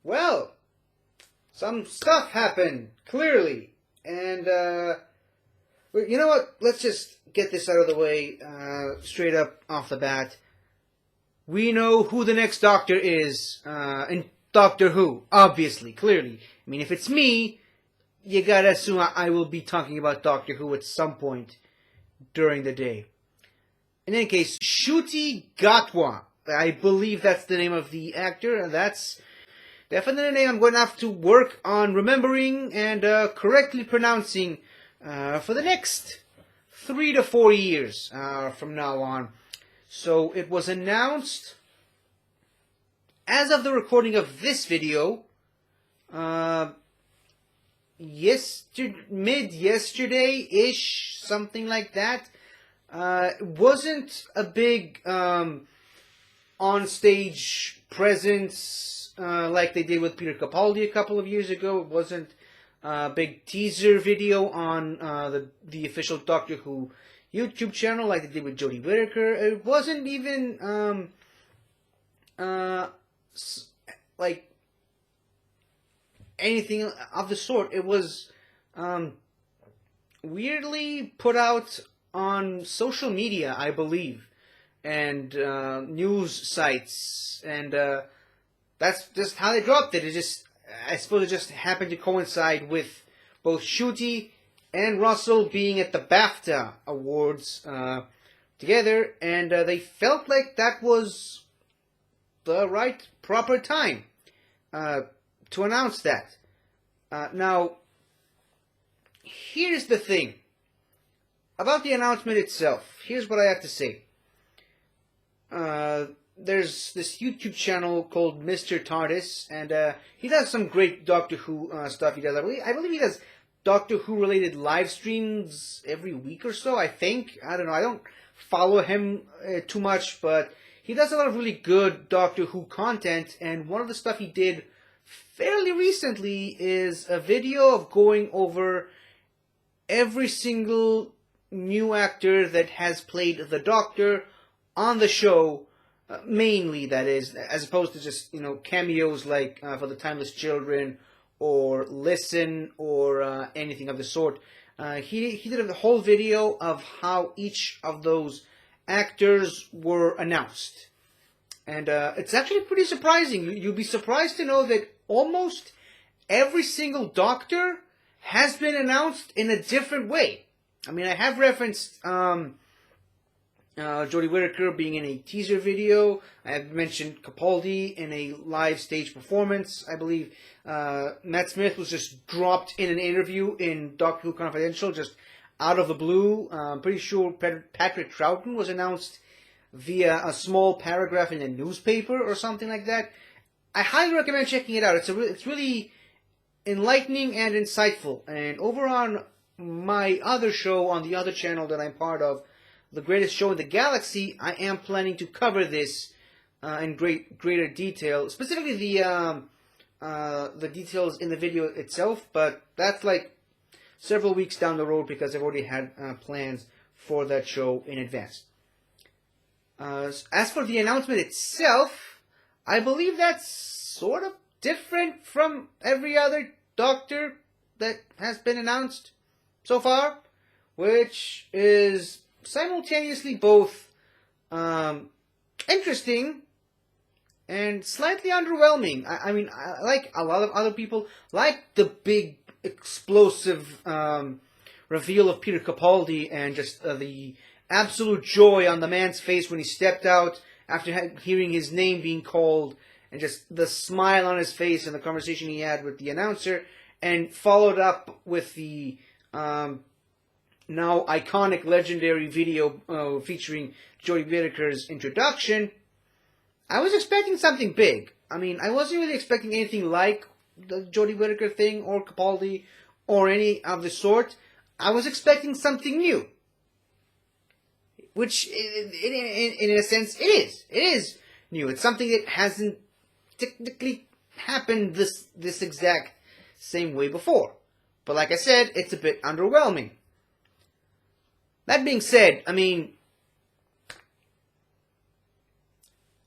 Well, some stuff happened, clearly. And, you know what? Let's just get this out of the way, straight up off the bat. We know who the next Doctor is, in Doctor Who, obviously, clearly. I mean, if it's me, you gotta assume I will be talking about Doctor Who at some point during the day. In any case, Ncuti Gatwa, I believe that's the name of the actor, and that's definitely a name I'm going to have to work on remembering and correctly pronouncing for the next 3 to 4 years from now on. So it was announced, as of the recording of this video, mid-yesterday-ish, something like that. It wasn't a big on-stage presence like they did with Peter Capaldi a couple of years ago. It wasn't a big teaser video on the official Doctor Who YouTube channel like they did with Jodie Whittaker. It wasn't even like anything of the sort. It was weirdly put out on social media, I believe, and news sites, and that's just how they dropped it. I suppose it just happened to coincide with both Ncuti and Russell being at the BAFTA Awards together, and they felt like that was the right, proper time to announce that. Now, here's the thing. About the announcement itself, here's what I have to say. There's this YouTube channel called Mr. TARDIS, and he does some great Doctor Who stuff. I believe he does Doctor Who related live streams every week or so, I think. I don't know, I don't follow him too much, but he does a lot of really good Doctor Who content, and one of the stuff he did fairly recently is a video of going over every single new actor that has played the Doctor on the show, mainly, that is, as opposed to just, cameos like for the Timeless Children or Listen or anything of the sort. He did a whole video of how each of those actors were announced. And it's actually pretty surprising. You'll be surprised to know that almost every single Doctor has been announced in a different way. I mean, I have referenced Jodie Whittaker being in a teaser video. I have mentioned Capaldi in a live stage performance. I believe Matt Smith was just dropped in an interview in Doctor Who Confidential, just out of the blue. I'm pretty sure Patrick Troughton was announced via a small paragraph in a newspaper or something like that. I highly recommend checking it out. It's really enlightening and insightful. And over on my other show on the other channel that I'm part of, The Greatest Show in the Galaxy, I am planning to cover this in greater detail, specifically the details in the video itself, but that's like several weeks down the road because I've already had plans for that show in advance. As for the announcement itself, I believe that's sort of different from every other Doctor that has been announced so far, which is simultaneously both interesting and slightly underwhelming. I mean, like a lot of other people, like the big explosive reveal of Peter Capaldi and just the absolute joy on the man's face when he stepped out after hearing his name being called, and just the smile on his face and the conversation he had with the announcer, and followed up with the now iconic, legendary video featuring Jodie Whittaker's introduction. I was expecting something big. I mean, I wasn't really expecting anything like the Jodie Whittaker thing or Capaldi or any of the sort. I was expecting something new, which, in a sense, it is. It is new. It's something that hasn't technically happened this exact same way before. But like I said, it's a bit underwhelming. That being said, I mean,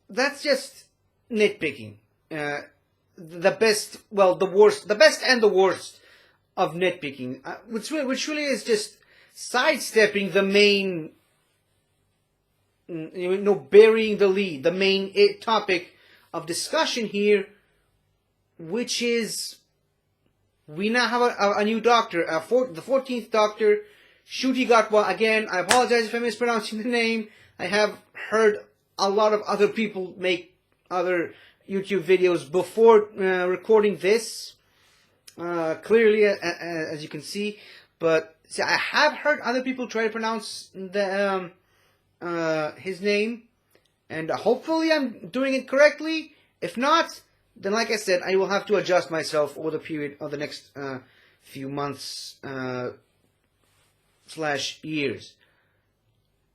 that's just nitpicking. the best, well, the worst, the best and the worst of nitpicking, which really is just sidestepping the main, burying the lead, the main topic of discussion here, which is we now have a new doctor, the 14th Doctor, Ncuti Gatwa. Again, I apologize if I'm mispronouncing the name. I have heard a lot of other people make other YouTube videos before recording this, clearly, as you can see. But see, I have heard other people try to pronounce his name, and hopefully I'm doing it correctly. If not, then like I said, I will have to adjust myself over the period of the next few months / years.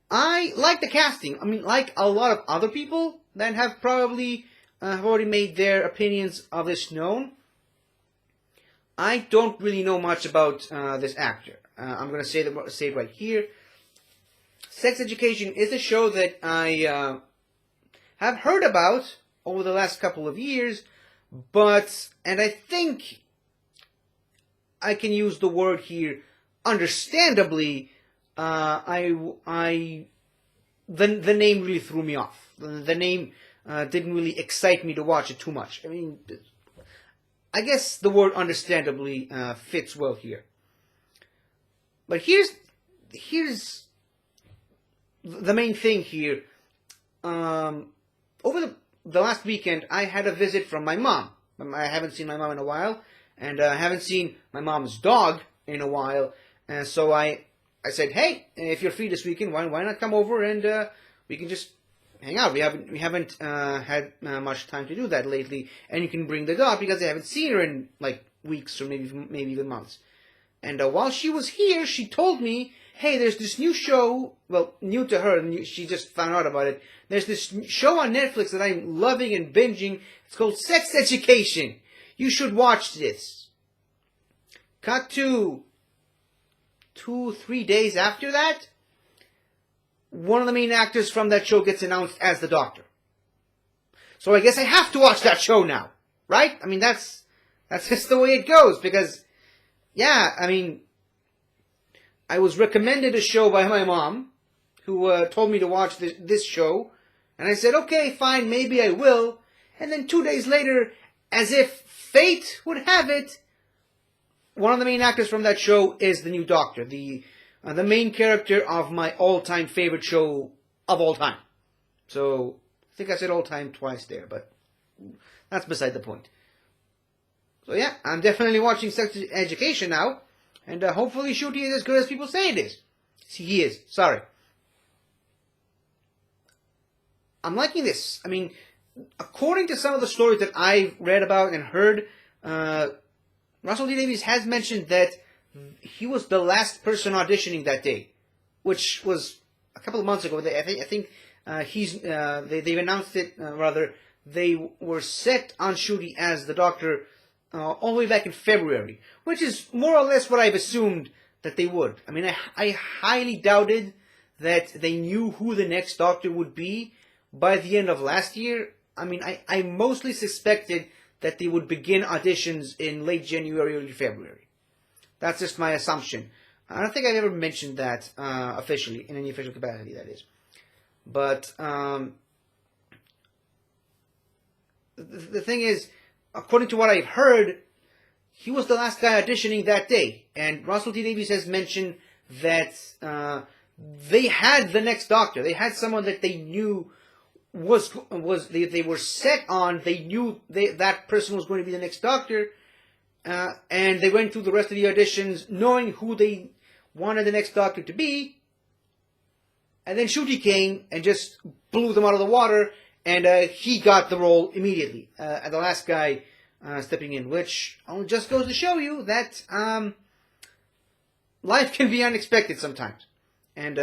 I like the casting. I mean, like a lot of other people that have probably have already made their opinions of this known, I don't really know much about this actor. I'm going to say it right here. Sex Education is a show that I have heard about over the last couple of years, and I think I can use the word here, understandably, the name really threw me off. The name didn't really excite me to watch it too much. I mean, I guess the word understandably fits well here. But here's the main thing here. Over the last weekend, I had a visit from my mom. I haven't seen my mom in a while, and I haven't seen my mom's dog in a while. And so I said, hey, if you're free this weekend, why not come over and we can just hang out. We haven't had much time to do that lately, and you can bring the dog because I haven't seen her in like weeks or maybe even months. And while she was here, she told me, hey, there's this new show, well, new to her, and she just found out about it. There's this show on Netflix that I'm loving and binging. It's called Sex Education. You should watch this. Cut to 2-3 days after that, one of the main actors from that show gets announced as the Doctor. So I guess I have to watch that show now, right? I mean, that's just the way it goes, because, yeah, I mean, I was recommended a show by my mom, who told me to watch this show, and I said, okay, fine, maybe I will. And then 2 days later, as if fate would have it, one of the main actors from that show is the new Doctor, the main character of my all-time favorite show of all time. So, I think I said all-time twice there, but that's beside the point. So yeah, I'm definitely watching Sex Education now, and hopefully Ncuti is as good as people say it is. See, he is. Sorry. I'm liking this. I mean, according to some of the stories that I've read about and heard, Russell T Davies has mentioned that he was the last person auditioning that day, which was a couple of months ago. I think they've announced it. Rather, they were set on Ncuti as the Doctor all the way back in February, which is more or less what I've assumed that they would. I mean, I highly doubted that they knew who the next Doctor would be by the end of last year. I mean, I mostly suspected that they would begin auditions in late January, early February. That's just my assumption. I don't think I've ever mentioned that officially, in any official capacity, that is. But the thing is, according to what I've heard, he was the last guy auditioning that day. And Russell T Davies has mentioned that they had the next Doctor. They had someone that they knew they were set on. They knew that person was going to be the next Doctor. And they went through the rest of the auditions knowing who they wanted the next Doctor to be. And then Ncuti came and just blew them out of the water, and he got the role immediately. And the last guy stepping in, which just goes to show you that life can be unexpected sometimes. And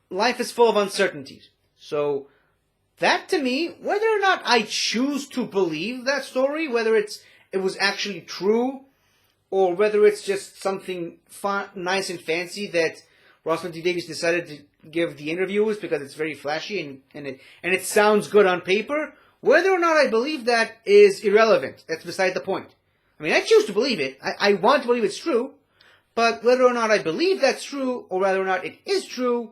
life is full of uncertainties. So that, to me, whether or not I choose to believe that story, whether it was actually true, or whether it's just something fun, nice and fancy that Russell T Davies decided to give the interviewers because it's very flashy and it sounds good on paper, Whether or not I believe that is irrelevant. That's beside the point. I mean, I choose to believe it. I want to believe it's true. But whether or not I believe that's true, or whether or not it is true,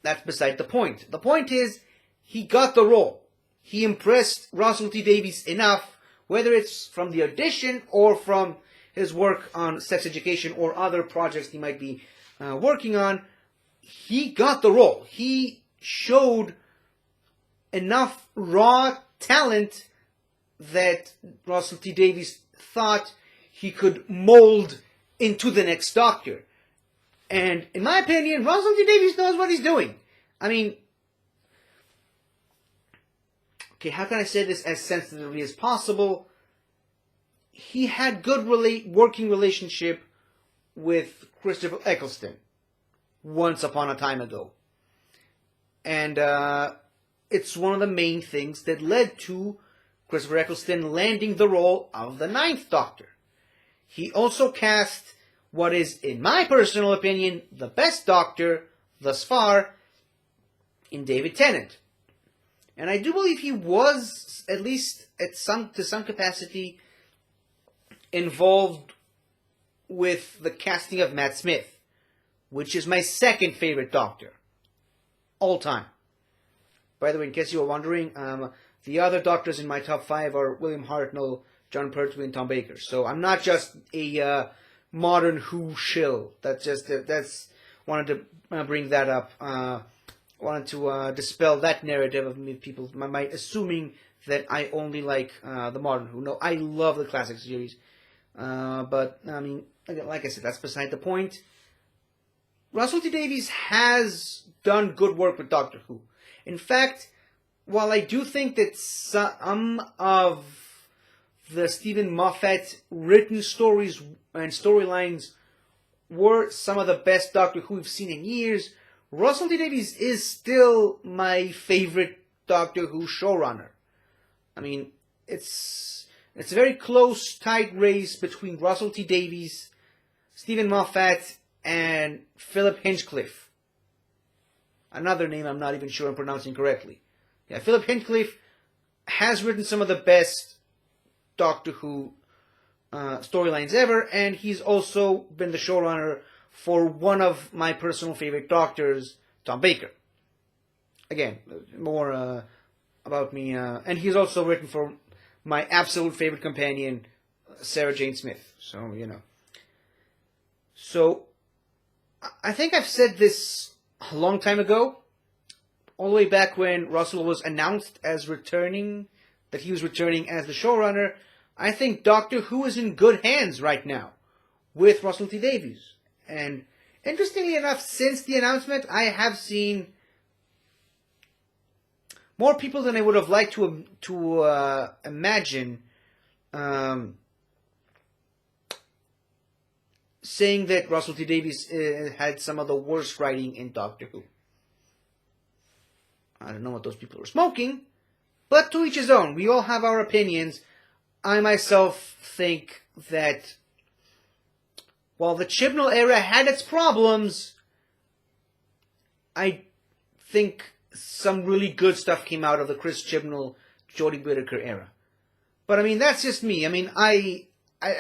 that's beside the point. The point is, he got the role. He impressed Russell T Davies enough, whether it's from the audition or from his work on sex education or other projects he might be working on. He got the role. He showed enough raw talent that Russell T Davies thought he could mold into the next Doctor. And in my opinion, Russell T Davies knows what he's doing. I mean, okay, how can I say this as sensitively as possible? He had good working relationship with Christopher Eccleston once upon a time ago. And it's one of the main things that led to Christopher Eccleston landing the role of the Ninth Doctor. He also cast what is, in my personal opinion, the best Doctor thus far in David Tennant. And I do believe he was, at least to some capacity, involved with the casting of Matt Smith, which is my second favorite Doctor, all time. By the way, in case you were wondering, the other Doctors in my top 5 are William Hartnell, John Pertwee, and Tom Baker. So I'm not just a modern Who shill. That's wanted to bring that up. Wanted to dispel that narrative of people might assuming that I only like the modern Who. No, I love the classic series. But I mean, like I said, that's beside the point. Russell T Davies has done good work with Doctor Who. In fact, while I do think that some of the Stephen Moffat written stories and storylines were some of the best Doctor Who we've seen in years, Russell T Davies is still my favorite Doctor Who showrunner. I mean, it's a very close, tight race between Russell T Davies, Stephen Moffat, and Philip Hinchcliffe. Another name I'm not even sure I'm pronouncing correctly. Yeah, Philip Hinchcliffe has written some of the best Doctor Who storylines ever, and he's also been the showrunner for one of my personal favorite Doctors, Tom Baker. Again, more about me. And he's also written for my absolute favorite companion, Sarah Jane Smith. So, you know. So, I think I've said this a long time ago, all the way back when Russell was announced as returning, that he was returning as the showrunner. I think Doctor Who is in good hands right now with Russell T Davies. And interestingly enough, since the announcement, I have seen more people than I would have liked to imagine saying that Russell T Davies had some of the worst writing in Doctor Who. I don't know what those people are smoking, but to each his own. We all have our opinions. I myself think that while the Chibnall era had its problems, I think some really good stuff came out of the Chris Chibnall, Jodie Whittaker era. But I mean, that's just me. I mean, I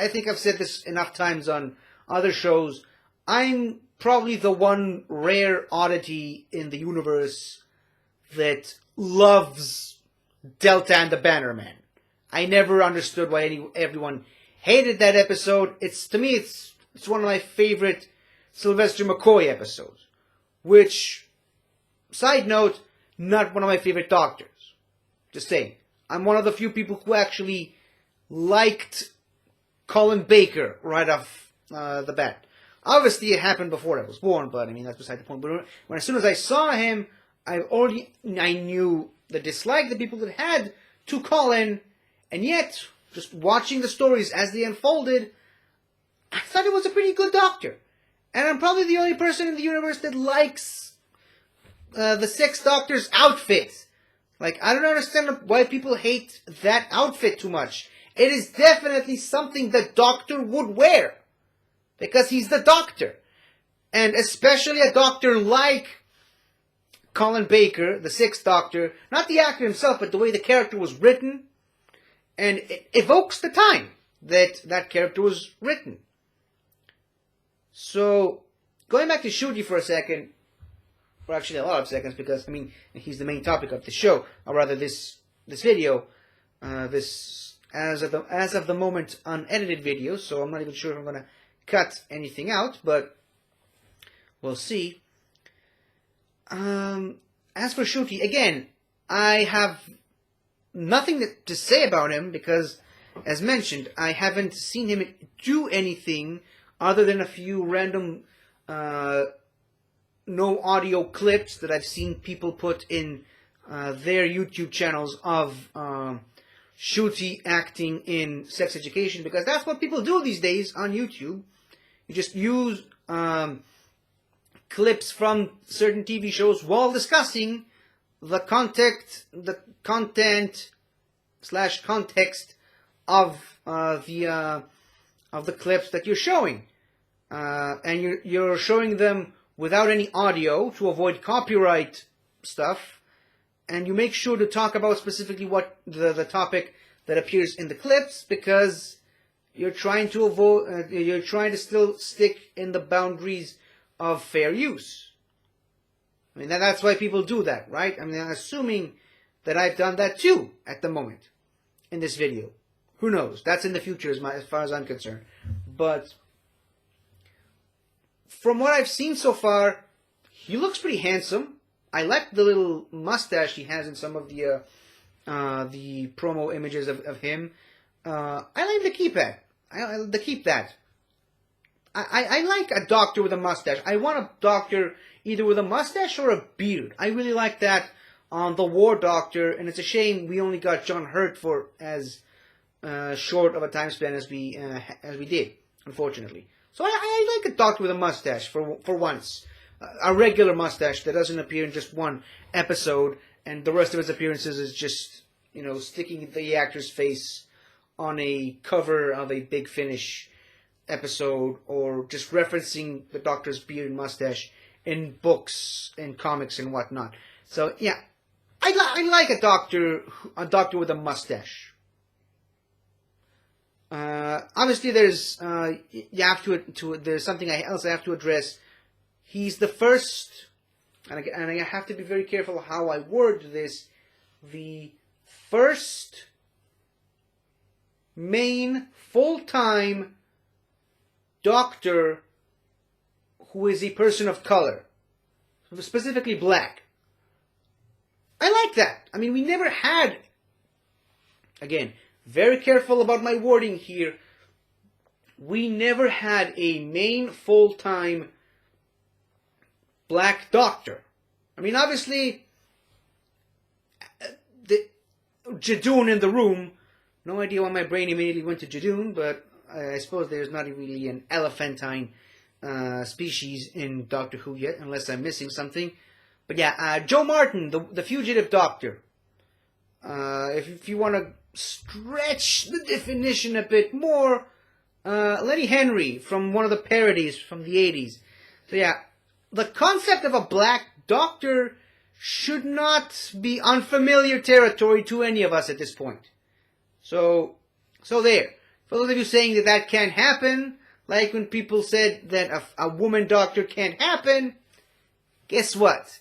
think I've said this enough times on other shows. I'm probably the one rare oddity in the universe that loves Delta and the Bannerman. I never understood why everyone hated that episode. To me, it's one of my favorite Sylvester McCoy episodes. Which, side note, not one of my favorite Doctors. Just saying. I'm one of the few people who actually liked Colin Baker right off the bat. Obviously, it happened before I was born, but I mean, that's beside the point. But as soon as I saw him, I knew the dislike that people had to Colin, and yet, just watching the stories as they unfolded, I thought it was a pretty good Doctor. And I'm probably the only person in the universe that likes the Sixth Doctor's outfit. Like, I don't understand why people hate that outfit too much. It is definitely something the Doctor would wear. Because he's the Doctor. And especially a Doctor like Colin Baker, the Sixth Doctor, not the actor himself, but the way the character was written, and it evokes the time that that character was written. So, going back to Ncuti for a second, or actually a lot of seconds, because, I mean, he's the main topic of the show, or rather this video, this, as of the moment, unedited video, so I'm not even sure if I'm going to cut anything out, but we'll see. As for Ncuti, again, I have nothing to say about him, because, as mentioned, I haven't seen him do anything other than a few random no audio clips that I've seen people put in their YouTube channels of Ncuti acting in sex education, because that's what people do these days on YouTube. You just use clips from certain TV shows while discussing the content / context of the clips that you're showing, and you're showing them without any audio to avoid copyright stuff, and you make sure to talk about specifically what the topic that appears in the clips, because you're trying to avoid, you're trying to still stick in the boundaries of fair use. I mean, that's why people do that, right? I mean, I'm assuming that I've done that too at the moment in this video. Who knows? That's in the future as far as I'm concerned. But from what I've seen so far, he looks pretty handsome. I like the little mustache he has in some of the promo images of him. I like to keep that. I like a doctor with a mustache. I want a doctor either with a mustache or a beard. I really like that on the War Doctor, and it's a shame we only got John Hurt for as short of a time span as we did, unfortunately. So I like a doctor with a mustache for once. A regular mustache that doesn't appear in just one episode, and the rest of his appearances is just, sticking the actor's face on a cover of a Big Finish episode, or just referencing the Doctor's beard and mustache in books and comics and whatnot. So yeah, I like a doctor with a mustache. Obviously, there's there's something else I have to address. He's the first, and I have to be very careful how I word this. The first main full-time doctor who is a person of color, specifically black. I like that. I mean, we never had, again, very careful about my wording here, we never had a main full-time black doctor. I mean, obviously, the Jadoon in the room, no idea why my brain immediately went to Jadoon, but I suppose there's not really an elephantine species in Doctor Who yet, unless I'm missing something. But yeah, Joe Martin, the fugitive doctor. If you want to stretch the definition a bit more, Lenny Henry from one of the parodies from the 80s. So yeah, the concept of a black doctor should not be unfamiliar territory to any of us at this point. So there. For those of you saying that can't happen, like when people said that a woman doctor can't happen, guess what?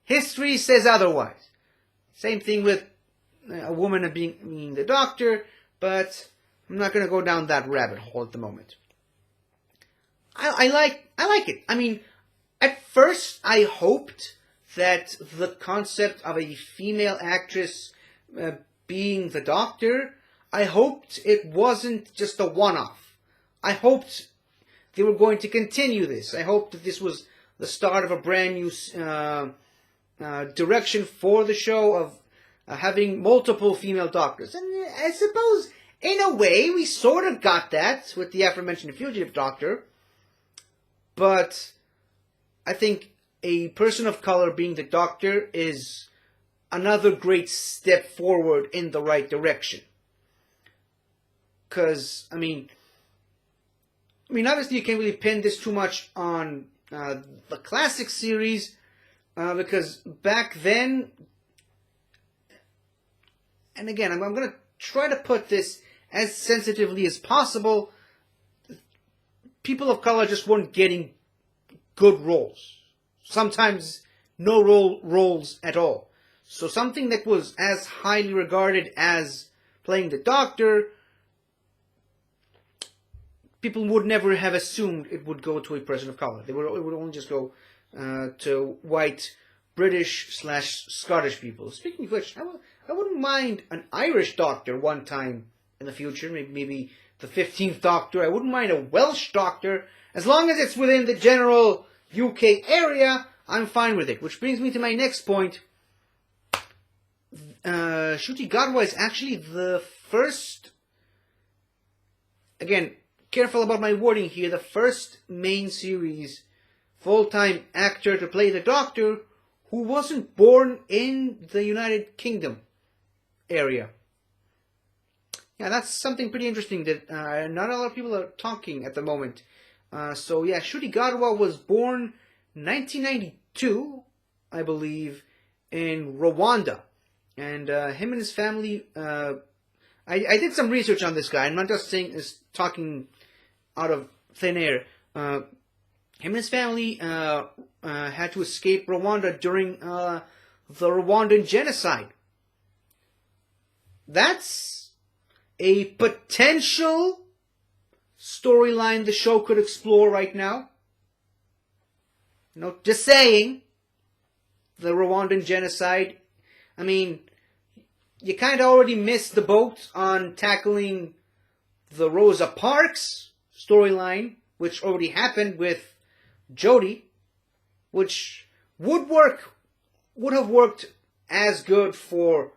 History says otherwise. Same thing with a woman being the doctor, but I'm not going to go down that rabbit hole at the moment. I like it. I mean, at first I hoped that the concept of a female actress being the doctor, I hoped it wasn't just a one-off. I hoped they were going to continue this. I hoped that this was the start of a brand new direction for the show of having multiple female doctors. And I suppose, in a way, we sort of got that with the aforementioned fugitive doctor. But I think a person of color being the doctor is another great step forward in the right direction. Because, I mean, obviously you can't really pin this too much on the classic series, because back then, and again, I'm going to try to put this as sensitively as possible, people of color just weren't getting good roles. Sometimes no roles at all. So something that was as highly regarded as playing the Doctor, people would never have assumed it would go to a person of color. It would only just go to white, British/Scottish people. Speaking of which, I wouldn't mind an Irish Doctor one time in the future, maybe the 15th Doctor. I wouldn't mind a Welsh Doctor. As long as it's within the general UK area, I'm fine with it. Which brings me to my next point. Ncuti Gatwa is actually the first, again, careful about my wording here, the first main series full-time actor to play the Doctor who wasn't born in the United Kingdom area. Yeah, that's something pretty interesting that not a lot of people are talking at the moment. So yeah, Ncuti Gatwa was born 1992, I believe, in Rwanda. And him and his family, I did some research on this guy. I'm not just talking out of thin air. Him and his family had to escape Rwanda during the Rwandan genocide. That's a potential storyline the show could explore right now. No, just saying. The Rwandan genocide. I mean, you kind of already missed the boat on tackling the Rosa Parks storyline, which already happened with Jodie, which would have worked as good for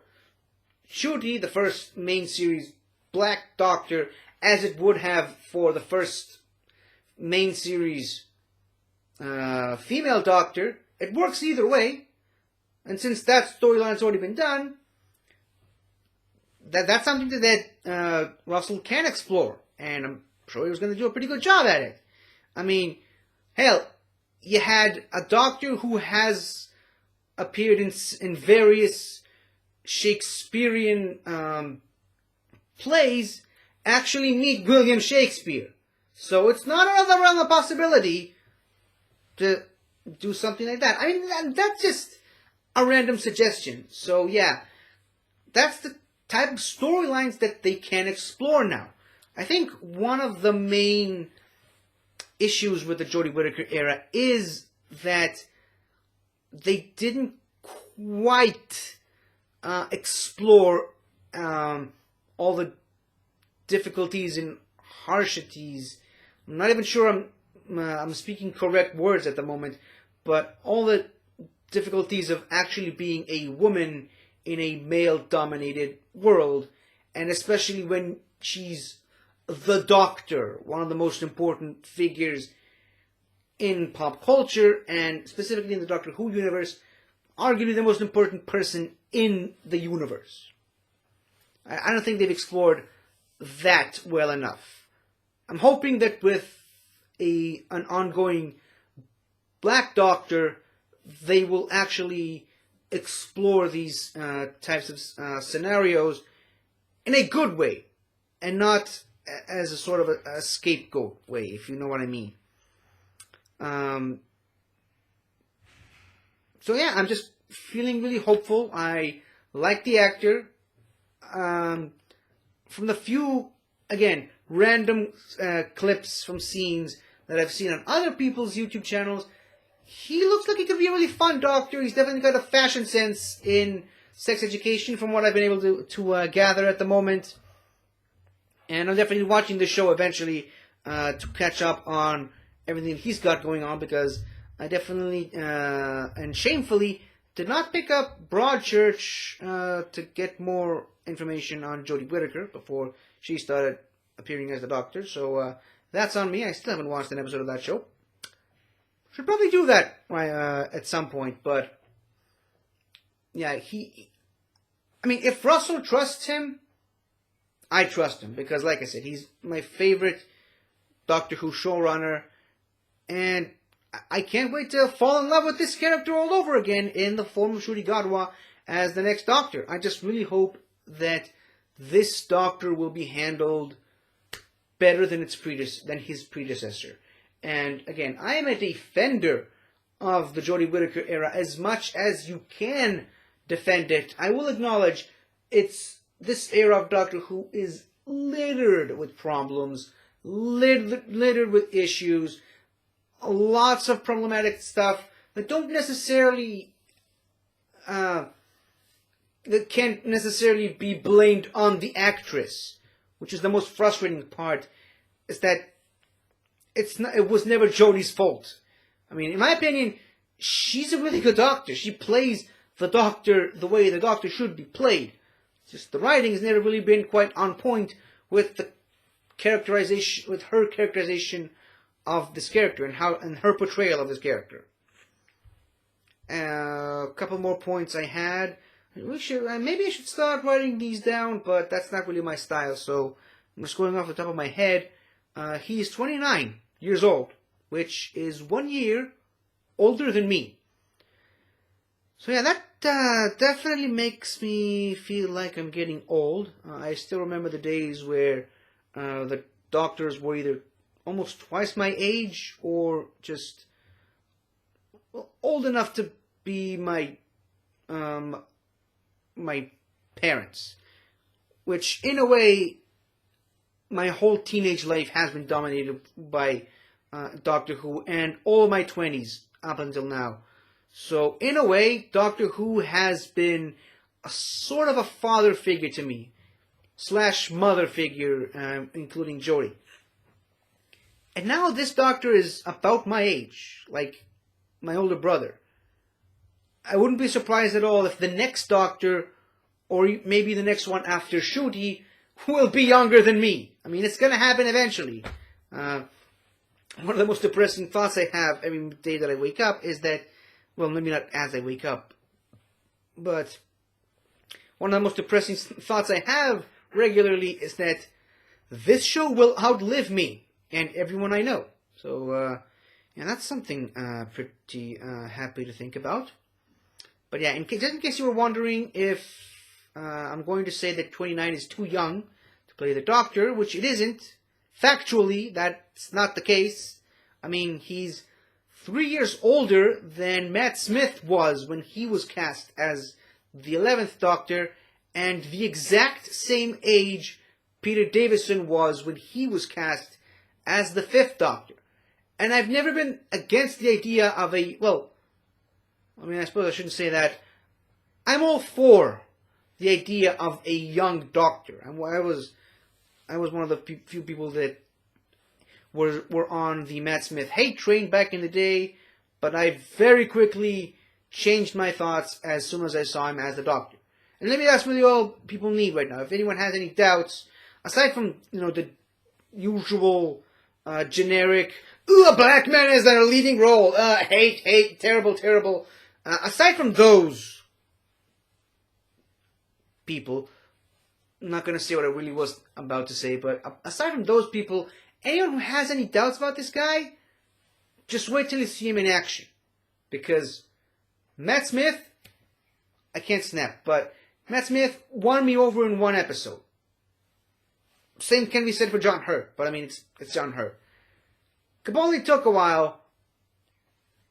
Ncuti, the first main series Black Doctor, as it would have for the first main series female Doctor. It works either way. And since that storyline's already been done, that's something that Russell can explore. And I'm sure he was going to do a pretty good job at it. I mean, hell, you had a Doctor who has appeared in various Shakespearean plays actually meet William Shakespeare. So it's not another realm of possibility to do something like that. I mean, that's just a random suggestion. So yeah, that's the type of storylines that they can explore now. I think one of the main issues with the Jodie Whittaker era is that they didn't quite explore all the difficulties and harshities. I'm not even sure I'm speaking correct words at the moment, but all the difficulties of actually being a woman in a male-dominated world, and especially when she's the Doctor, one of the most important figures in pop culture, and specifically in the Doctor Who universe, arguably the most important person in the universe. I don't think they've explored that well enough. I'm hoping that with an ongoing Black Doctor, they will actually explore these types of scenarios in a good way, and not as a sort of a scapegoat way, if you know what I mean. So yeah, I'm just feeling really hopeful. I like the actor. From the few, again, random clips from scenes that I've seen on other people's YouTube channels, he looks like he could be a really fun Doctor. He's definitely got a fashion sense in sex education from what I've been able to gather at the moment. And I'm definitely watching the show eventually to catch up on everything he's got going on, because I definitely and shamefully did not pick up Broadchurch to get more information on Jodie Whittaker before she started appearing as the Doctor. So that's on me. I still haven't watched an episode of that show. Should probably do that at some point, but yeah, I mean, if Russell trusts him, I trust him, because like I said, he's my favorite Doctor Who showrunner, and I can't wait to fall in love with this character all over again in the form of Ncuti Gatwa as the next Doctor. I just really hope that this Doctor will be handled better than his predecessor. And again, I am a defender of the Jodie Whittaker era as much as you can defend it. I will acknowledge this era of Doctor Who is littered with problems, littered with issues, lots of problematic stuff that don't necessarily that can't necessarily be blamed on the actress, which is the most frustrating part, is that it was never Jodie's fault. I mean, in my opinion, she's a really good Doctor. She plays the Doctor the way the Doctor should be played. Just the writing has never really been quite on point with the characterization, with her characterization of this character and her portrayal of this character. A couple more points I had. Maybe I should start writing these down, but that's not really my style. So I'm just going off the top of my head. He is 29 years old, which is 1 year older than me. So yeah, that definitely makes me feel like I'm getting old. I still remember the days where the doctors were either almost twice my age or just old enough to be my my parents. Which, in a way, my whole teenage life has been dominated by Doctor Who, and all my 20s up until now. So, in a way, Doctor Who has been a sort of a father figure to me, / mother figure, including Jodie. And now this Doctor is about my age, like my older brother. I wouldn't be surprised at all if the next Doctor, or maybe the next one after Ncuti, will be younger than me. I mean, it's going to happen eventually. One of the most depressing thoughts I have every day that I wake up is that, well, maybe not as I wake up, but one of the most depressing thoughts I have regularly is that this show will outlive me and everyone I know. So, yeah, that's something pretty happy to think about. But yeah, just in case you were wondering if I'm going to say that 29 is too young to play the Doctor, which it isn't. Factually, that's not the case. I mean, he's 3 years older than Matt Smith was when he was cast as the 11th Doctor, and the exact same age Peter Davison was when he was cast as the 5th Doctor. And I've never been against the idea of I suppose I shouldn't say that. I'm all for the idea of a young Doctor. I was one of the few people that were on the Matt Smith hate train back in the day, but I very quickly changed my thoughts as soon as I saw him as the Doctor. And maybe that's really all people need right now. If anyone has any doubts, aside from the usual generic, a black man is in a leading role, hate, terrible. Aside from those people, I'm not going to say what I really was about to say, but aside from those people, anyone who has any doubts about this guy, just wait till you see him in action. Because Matt Smith, I can't snap, but Matt Smith won me over in one episode. Same can be said for John Hurt, but I mean, it's John Hurt. Capaldi took a while,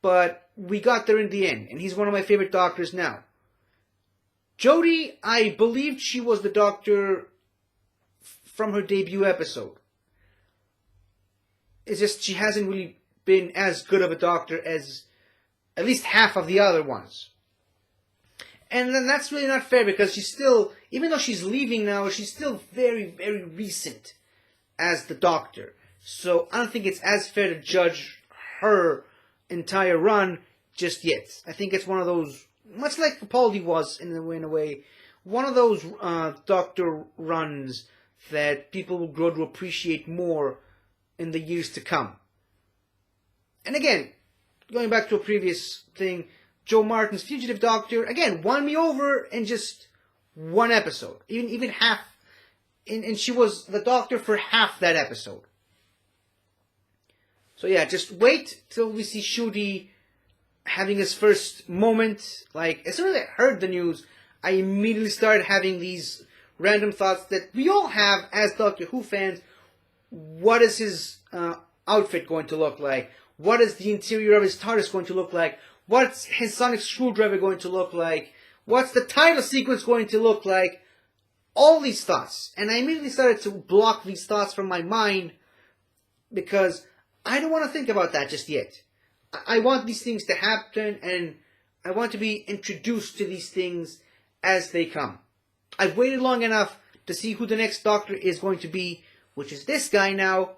but we got there in the end, and he's one of my favorite Doctors now. Jodie, I believed she was the Doctor from her debut episode. It's just she hasn't really been as good of a Doctor as at least half of the other ones. And then that's really not fair, because she's still, even though she's leaving now, she's still very, very recent as the Doctor. So I don't think it's as fair to judge her entire run just yet. I think it's one of those, much like Capaldi was in a way, one of those Doctor runs that people will grow to appreciate more in the years to come. And again, going back to a previous thing, Joe Martin's Fugitive Doctor, again, won me over in just one episode. Even half, and she was the Doctor for half that episode. So yeah, just wait till we see Ncuti having his first moment. Like, as soon as I heard the news, I immediately started having these random thoughts that we all have as Doctor Who fans. What is his outfit going to look like? What is the interior of his TARDIS going to look like? What's his sonic screwdriver going to look like? What's the title sequence going to look like? All these thoughts. And I immediately started to block these thoughts from my mind because I don't want to think about that just yet. I want these things to happen, and I want to be introduced to these things as they come. I've waited long enough to see who the next Doctor is going to be, which is this guy now.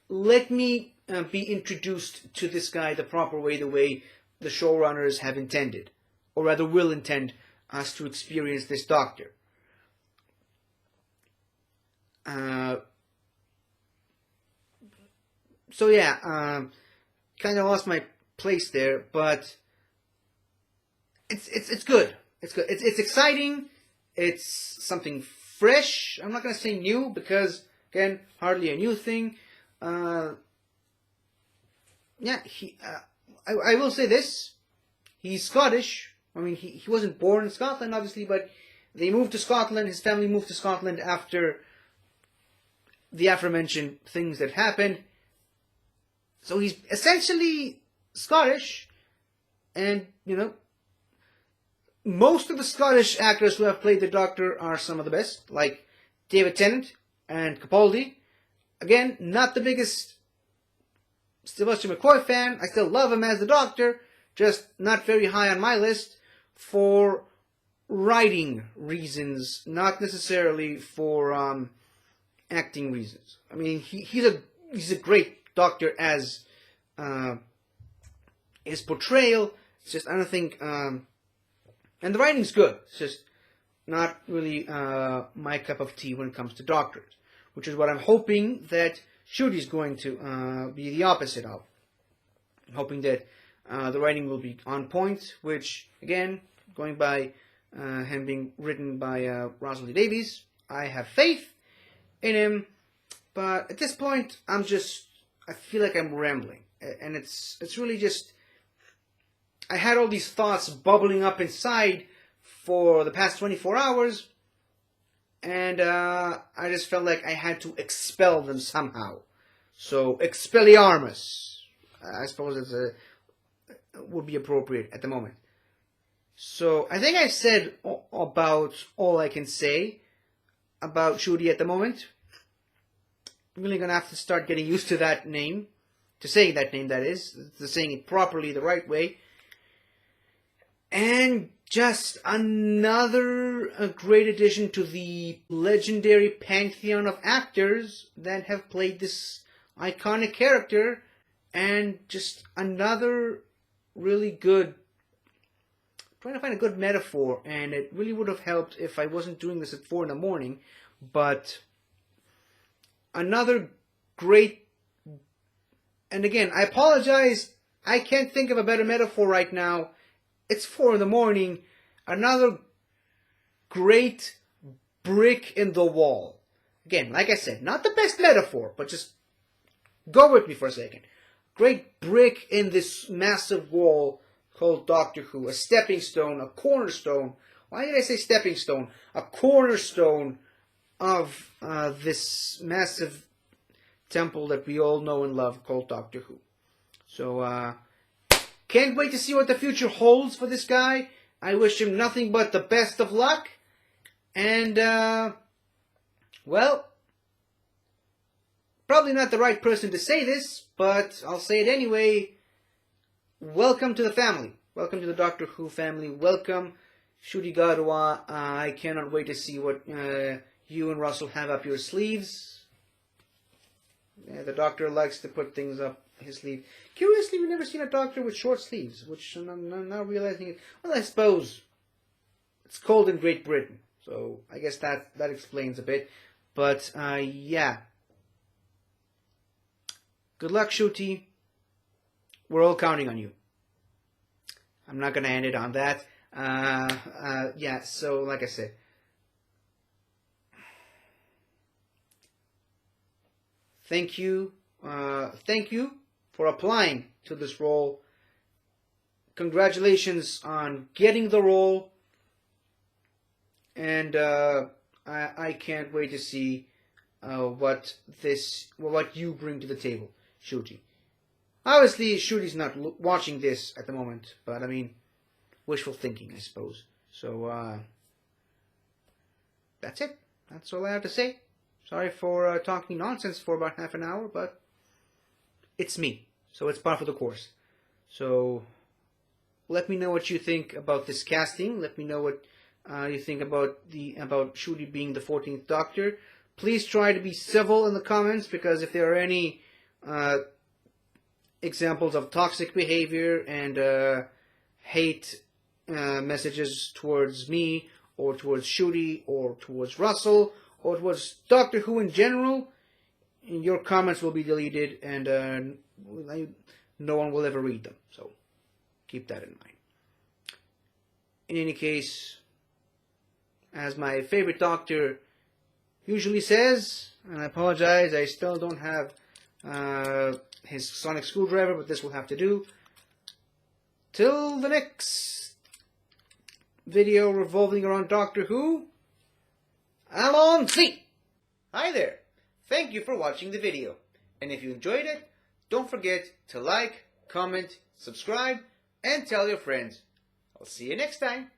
Let me be introduced to this guy the proper way, the way the showrunners have intended, or rather will intend us to experience this Doctor. So yeah, kind of lost my place there, but it's good. It's good. It's exciting. It's something fresh. I'm not gonna say new because again, hardly a new thing. Yeah, I will say this. He's Scottish. I mean, he wasn't born in Scotland, obviously, but they moved to Scotland. His family moved to Scotland after the aforementioned things that happened. So he's essentially Scottish, and, you know, most of the Scottish actors who have played the Doctor are some of the best, like David Tennant and Capaldi. Again, not the biggest Sylvester McCoy fan. I still love him as the Doctor, just not very high on my list for writing reasons, not necessarily for acting reasons. I mean, he's a great Doctor as his portrayal. It's just, I don't think, and the writing's good. It's just not really my cup of tea when it comes to Doctors, which is what I'm hoping that Ncuti's going to be the opposite of. I'm hoping that the writing will be on point, which, again, going by him being written by Russell T Davies, I have faith in him. But at this point, I feel like I'm rambling, and it's really just, I had all these thoughts bubbling up inside for the past 24 hours, and I just felt like I had to expel them somehow. So, Expelliarmus, I suppose would be appropriate at the moment. So, I think I've said about all I can say about Ncuti at the moment. I'm really going to have to start getting used to that name, to saying that name, that is, to saying it properly, the right way. And just another great addition to the legendary pantheon of actors that have played this iconic character, and just another really good, trying to find a good metaphor, and it really would have helped if I wasn't doing this at 4 in the morning, but another great, and again, I apologize, I can't think of a better metaphor right now. It's 4 in the morning. Another great brick in the wall. Again, like I said, not the best metaphor, but just go with me for a second. Great brick in this massive wall called Doctor Who. A stepping stone, a cornerstone. Why did I say stepping stone? A cornerstone of this massive temple that we all know and love called Doctor Who. So, can't wait to see what the future holds for this guy. I wish him nothing but the best of luck. And, well, probably not the right person to say this, but I'll say it anyway. Welcome to the family. Welcome to the Doctor Who family. Welcome, Ncuti Gatwa. I cannot wait to see what you and Russell have up your sleeves. Yeah, the Doctor likes to put things up his sleeve. Curiously, we've never seen a Doctor with short sleeves, which I'm now realizing it. Well, I suppose it's cold in Great Britain, so I guess that explains a bit. But, yeah. Good luck, Ncuti. We're all counting on you. I'm not going to end it on that. Yeah, so like I said, thank you for applying to this role. Congratulations on getting the role. And I can't wait to see what you bring to the table, Ncuti. Obviously, Ncuti's not watching this at the moment, but I mean, wishful thinking, I suppose. So that's it. That's all I have to say. Sorry for talking nonsense for about half an hour, but it's me, so it's par for the course. So let me know what you think about this casting. Let me know what you think about Ncuti being the 14th Doctor. Please try to be civil in the comments, because if there are any examples of toxic behavior and hate messages towards me, or towards Ncuti, or towards Russell, or towards Doctor Who in general, your comments will be deleted, and no one will ever read them. So keep that in mind. In any case, as my favorite Doctor usually says, and I apologize, I still don't have his sonic screwdriver, but this will have to do. Till the next video revolving around Doctor Who, Alon C. Hi there. Thank you for watching the video. And if you enjoyed it, don't forget to like, comment, subscribe, and tell your friends. I'll see you next time.